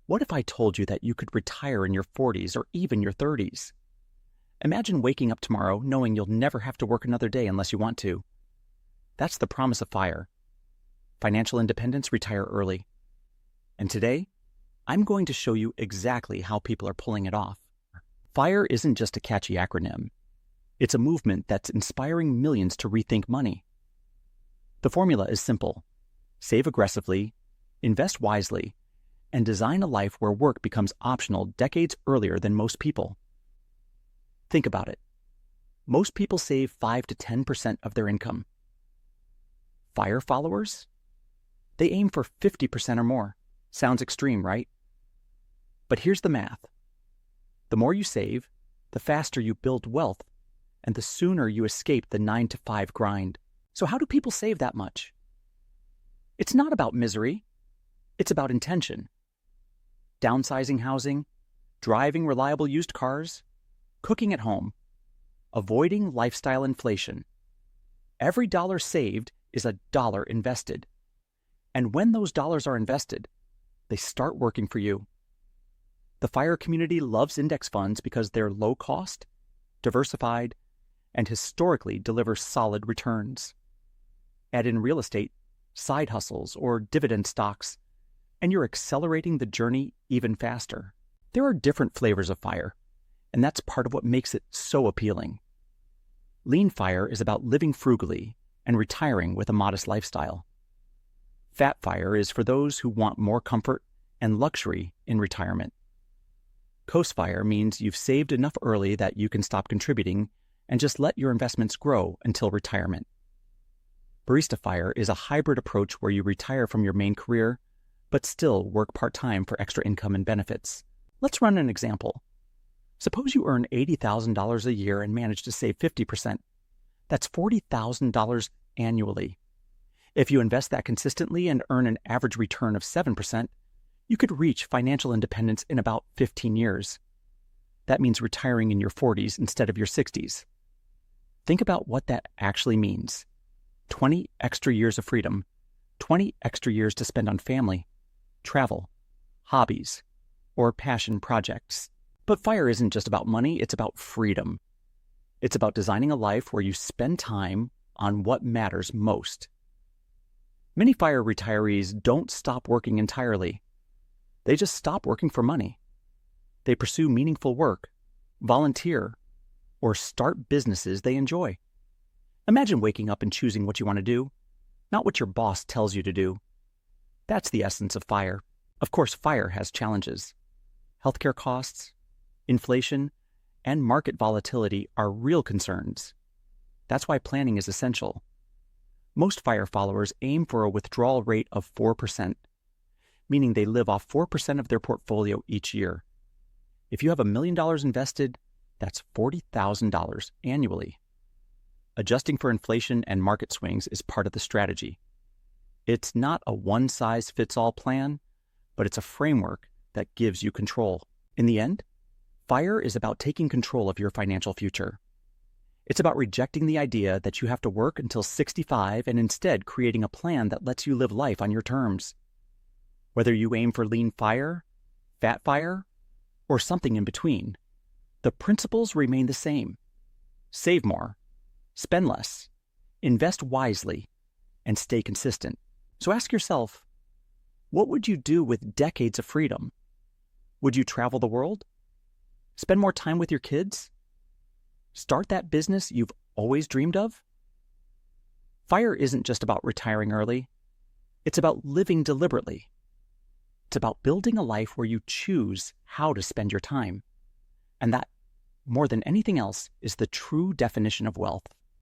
What if I told you that you could retire in your 40s or even your 30s? Imagine waking up tomorrow knowing you'll never have to work another day unless you want to. That's the promise of FIRE. Financial independence, retire early. And today, I'm going to show you exactly how people are pulling it off. FIRE isn't just a catchy acronym. It's a movement that's inspiring millions to rethink money. The formula is simple. Save aggressively, invest wisely, and design a life where work becomes optional decades earlier than most people. Think about it. Most people save 5 to 10% of their income. FIRE followers? They aim for 50% or more. Sounds extreme, right? But here's the math. The more you save, the faster you build wealth, and the sooner you escape the 9-to-5 grind. So how do people save that much? It's not about misery. It's about intention. Downsizing housing, driving reliable used cars, cooking at home, avoiding lifestyle inflation. Every dollar saved is a dollar invested. And when those dollars are invested, they start working for you. The FIRE community loves index funds because they're low cost, diversified, and historically deliver solid returns. Add in real estate, side hustles, or dividend stocks, and you're accelerating the journey even faster. There are different flavors of FIRE, and that's part of what makes it so appealing. Lean FIRE is about living frugally and retiring with a modest lifestyle. Fat FIRE is for those who want more comfort and luxury in retirement. Coast FIRE means you've saved enough early that you can stop contributing and just let your investments grow until retirement. Barista FIRE is a hybrid approach where you retire from your main career, but still work part-time for extra income and benefits. Let's run an example. Suppose you earn $80,000 a year and manage to save 50%. That's $40,000 annually. If you invest that consistently and earn an average return of 7%, you could reach financial independence in about 15 years. That means retiring in your 40s instead of your 60s. Think about what that actually means. 20 extra years of freedom, 20 extra years to spend on family, travel, hobbies, or passion projects. But FIRE isn't just about money, it's about freedom. It's about designing a life where you spend time on what matters most. Many FIRE retirees don't stop working entirely. They just stop working for money. They pursue meaningful work, volunteer, or start businesses they enjoy. Imagine waking up and choosing what you want to do, not what your boss tells you to do. That's the essence of FIRE. Of course, FIRE has challenges. Healthcare costs, inflation, and market volatility are real concerns. That's why planning is essential. Most FIRE followers aim for a withdrawal rate of 4%, meaning they live off 4% of their portfolio each year. If you have $1 million invested, that's $40,000 annually. Adjusting for inflation and market swings is part of the strategy. It's not a one-size-fits-all plan, but it's a framework that gives you control. In the end, FIRE is about taking control of your financial future. It's about rejecting the idea that you have to work until 65 and instead creating a plan that lets you live life on your terms. Whether you aim for lean FIRE, fat FIRE, or something in between, the principles remain the same. Save more, spend less, invest wisely, and stay consistent. So ask yourself, what would you do with decades of freedom? Would you travel the world? Spend more time with your kids? Start that business you've always dreamed of? FIRE isn't just about retiring early. It's about living deliberately. It's about building a life where you choose how to spend your time. And that, more than anything else, is the true definition of wealth.